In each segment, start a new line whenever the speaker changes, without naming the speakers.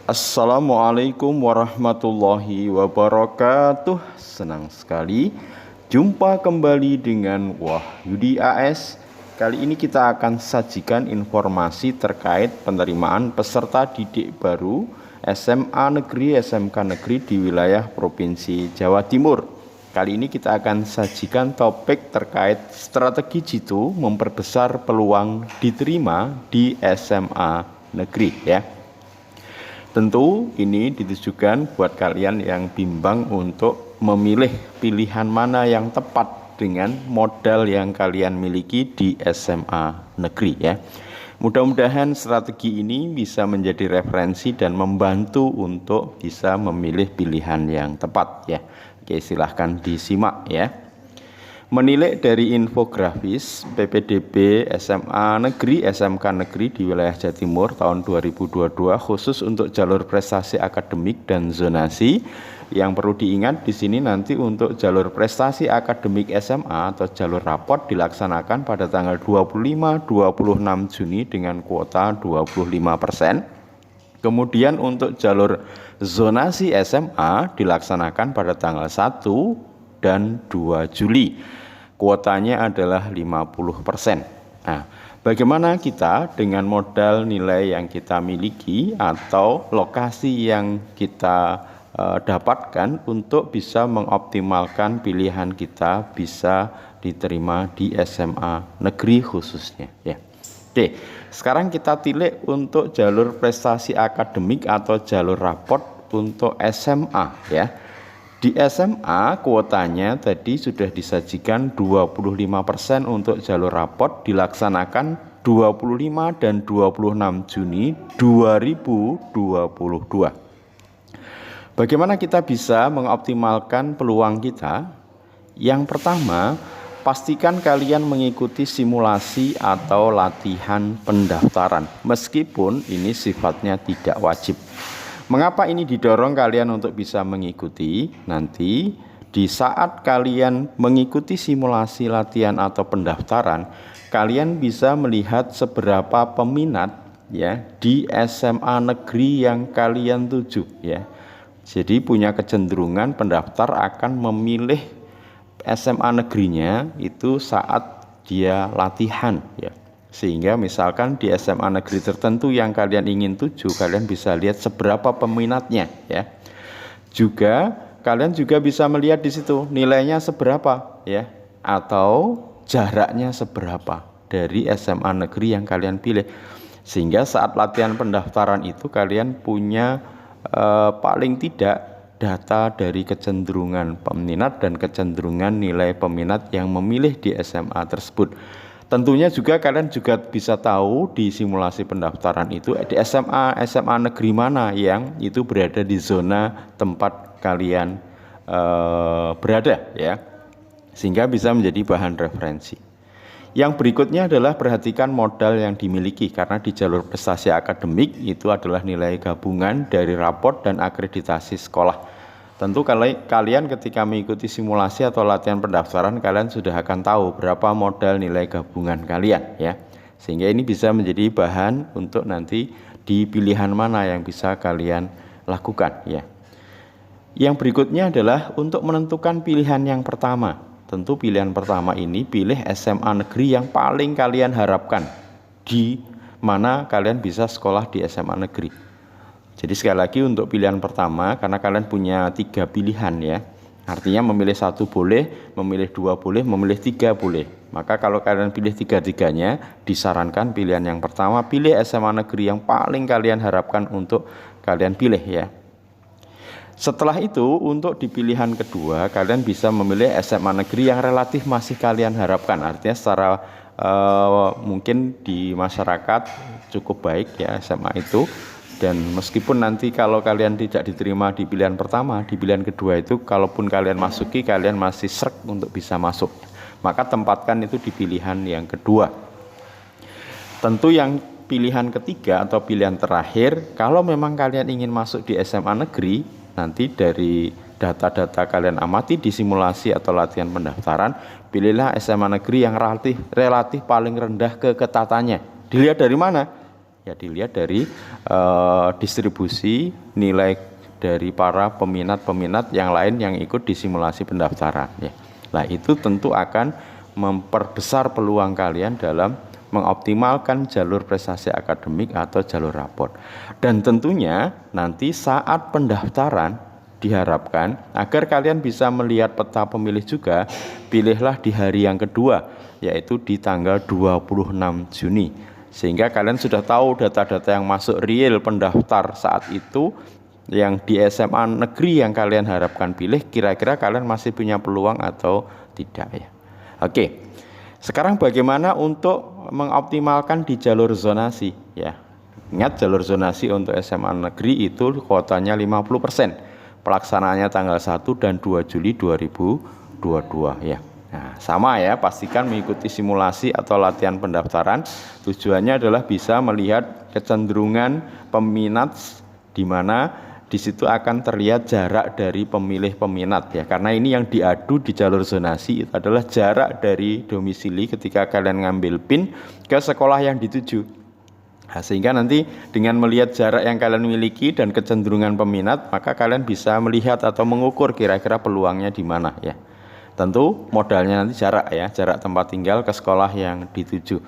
Assalamualaikum warahmatullahi wabarakatuh. Senang sekali jumpa kembali dengan Wahyudi AS. Kali ini kita akan sajikan informasi terkait penerimaan peserta didik baru SMA Negeri, SMK Negeri di wilayah Provinsi Jawa Timur. Kali ini kita akan sajikan topik terkait strategi jitu memperbesar peluang diterima di SMA Negeri ya. Tentu ini ditujukan buat kalian yang bimbang untuk memilih pilihan mana yang tepat dengan modal yang kalian miliki di SMA negeri ya. Mudah-mudahan strategi ini bisa menjadi referensi dan membantu untuk bisa memilih pilihan yang tepat ya. Oke, silahkan disimak ya. Menilik dari infografis PPDB SMA Negeri, SMK Negeri di wilayah Jawa Timur tahun 2022 khusus untuk jalur prestasi akademik dan zonasi. Yang perlu diingat di sini nanti untuk jalur prestasi akademik SMA atau jalur rapot dilaksanakan pada tanggal 25-26 Juni dengan kuota 25%. Kemudian untuk jalur zonasi SMA dilaksanakan pada tanggal 1 dan 2 Juli. Kuotanya adalah 50%. Nah, bagaimana kita dengan modal nilai yang kita miliki atau lokasi yang kita dapatkan untuk bisa mengoptimalkan pilihan kita bisa diterima di SMA negeri khususnya ya. Oke, sekarang kita tilik untuk jalur prestasi akademik atau jalur raport untuk SMA ya. Di SMA kuotanya tadi sudah disajikan 25% untuk jalur rapot dilaksanakan 25 dan 26 Juni 2022. Bagaimana kita bisa mengoptimalkan peluang kita? Yang pertama, pastikan kalian mengikuti simulasi atau latihan pendaftaran meskipun ini sifatnya tidak wajib. Mengapa ini didorong kalian untuk bisa mengikuti? Nanti di saat kalian mengikuti simulasi latihan atau pendaftaran, kalian bisa melihat seberapa peminat ya di SMA negeri yang kalian tuju ya. Jadi punya kecenderungan pendaftar akan memilih SMA negerinya itu saat dia latihan ya. Sehingga misalkan di SMA negeri tertentu yang kalian ingin tuju, kalian bisa lihat seberapa peminatnya ya. Juga kalian juga bisa melihat di situ nilainya seberapa ya, atau jaraknya seberapa dari SMA negeri yang kalian pilih. Sehingga saat latihan pendaftaran itu kalian punya paling tidak data dari kecenderungan peminat dan kecenderungan nilai peminat yang memilih di SMA tersebut. Tentunya juga kalian juga bisa tahu di simulasi pendaftaran itu di SMA negeri mana yang itu berada di zona tempat kalian berada ya, sehingga bisa menjadi bahan referensi. Yang berikutnya adalah perhatikan modal yang dimiliki, karena di jalur prestasi akademik itu adalah nilai gabungan dari raport dan akreditasi sekolah. Tentu kalian ketika mengikuti simulasi atau latihan pendaftaran, kalian sudah akan tahu berapa modal nilai gabungan kalian ya. Sehingga ini bisa menjadi bahan untuk nanti di pilihan mana yang bisa kalian lakukan ya. Yang berikutnya adalah untuk menentukan pilihan yang pertama. Tentu pilihan pertama ini pilih SMA negeri yang paling kalian harapkan, di mana kalian bisa sekolah di SMA negeri. Jadi sekali lagi untuk pilihan pertama, karena kalian punya 3 pilihan ya. Artinya memilih 1 boleh, memilih 2 boleh, memilih 3 boleh. Maka kalau kalian pilih 3-tiganya, disarankan pilihan yang pertama pilih SMA negeri yang paling kalian harapkan untuk kalian pilih ya. Setelah itu untuk di pilihan kedua, kalian bisa memilih SMA negeri yang relatif masih kalian harapkan. Artinya secara mungkin di masyarakat cukup baik ya SMA itu. Dan meskipun nanti kalau kalian tidak diterima di pilihan pertama, di pilihan kedua itu kalaupun kalian masuki, kalian masih srek untuk bisa masuk. Maka tempatkan itu di pilihan yang kedua. Tentu yang pilihan ketiga atau pilihan terakhir, kalau memang kalian ingin masuk di SMA negeri, nanti dari data-data kalian amati di simulasi atau latihan pendaftaran, pilihlah SMA negeri yang relatif paling rendah keketatannya. Dilihat dari mana? Ya dilihat dari distribusi nilai dari para peminat-peminat yang lain yang ikut di simulasi pendaftaran ya. Nah, itu tentu akan memperbesar peluang kalian dalam mengoptimalkan jalur prestasi akademik atau jalur raport. Dan tentunya nanti saat pendaftaran diharapkan agar kalian bisa melihat peta pemilih juga, pilihlah di hari yang kedua, yaitu di tanggal 26 Juni. Sehingga kalian sudah tahu data-data yang masuk real pendaftar saat itu, yang di SMA negeri yang kalian harapkan pilih, kira-kira kalian masih punya peluang atau tidak ya. Oke. Sekarang bagaimana untuk mengoptimalkan di jalur zonasi ya. Ingat, jalur zonasi untuk SMA negeri itu kuotanya 50%. Pelaksanaannya tanggal 1 dan 2 Juli 2022 ya. Nah, sama ya, pastikan mengikuti simulasi atau latihan pendaftaran. Tujuannya adalah bisa melihat kecenderungan peminat, di mana di situ akan terlihat jarak dari pemilih peminat ya, karena ini yang diadu di jalur zonasi itu adalah jarak dari domisili ketika kalian ngambil PIN ke sekolah yang dituju. Nah, sehingga nanti dengan melihat jarak yang kalian miliki dan kecenderungan peminat, maka kalian bisa melihat atau mengukur kira-kira peluangnya di mana ya. Tentu modalnya nanti jarak ya, jarak tempat tinggal ke sekolah yang dituju.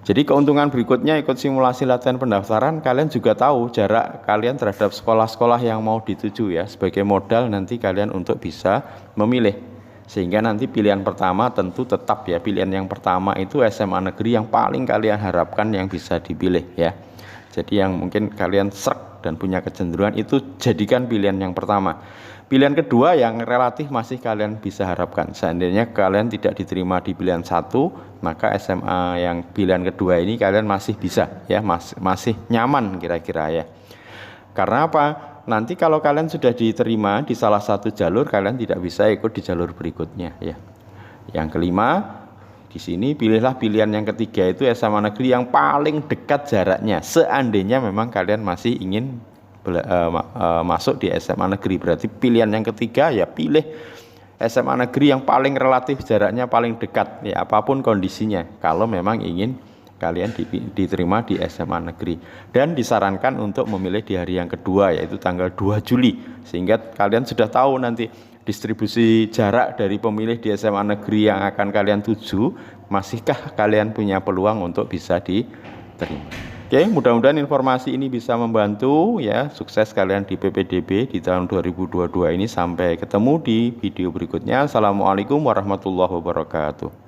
Jadi keuntungan berikutnya ikut simulasi latihan pendaftaran, kalian juga tahu jarak kalian terhadap sekolah-sekolah yang mau dituju ya, sebagai modal nanti kalian untuk bisa memilih. Sehingga nanti pilihan pertama tentu tetap ya, pilihan yang pertama itu SMA negeri yang paling kalian harapkan yang bisa dipilih ya. Jadi yang mungkin kalian srek dan punya kecenderungan itu jadikan pilihan yang pertama. Pilihan kedua yang relatif masih kalian bisa harapkan. Seandainya kalian tidak diterima di pilihan 1, maka SMA yang pilihan kedua ini kalian masih bisa ya, masih nyaman kira-kira ya. Karena apa? Nanti kalau kalian sudah diterima di salah satu jalur, kalian tidak bisa ikut di jalur berikutnya ya. Yang kelima, di sini pilihlah pilihan yang ketiga, itu SMA negeri yang paling dekat jaraknya. Seandainya memang kalian masih ingin masuk di SMA negeri, berarti pilihan yang ketiga ya pilih SMA negeri yang paling relatif jaraknya paling dekat ya, apapun kondisinya, kalau memang ingin kalian diterima di SMA negeri. Dan disarankan untuk memilih di hari yang kedua, yaitu tanggal 2 Juli, sehingga kalian sudah tahu nanti distribusi jarak dari pemilih di SMA negeri yang akan kalian tuju, masihkah kalian punya peluang untuk bisa diterima. Oke, mudah-mudahan informasi ini bisa membantu ya. Sukses kalian di PPDB di tahun 2022 ini. Sampai ketemu di video berikutnya. Assalamualaikum warahmatullahi wabarakatuh.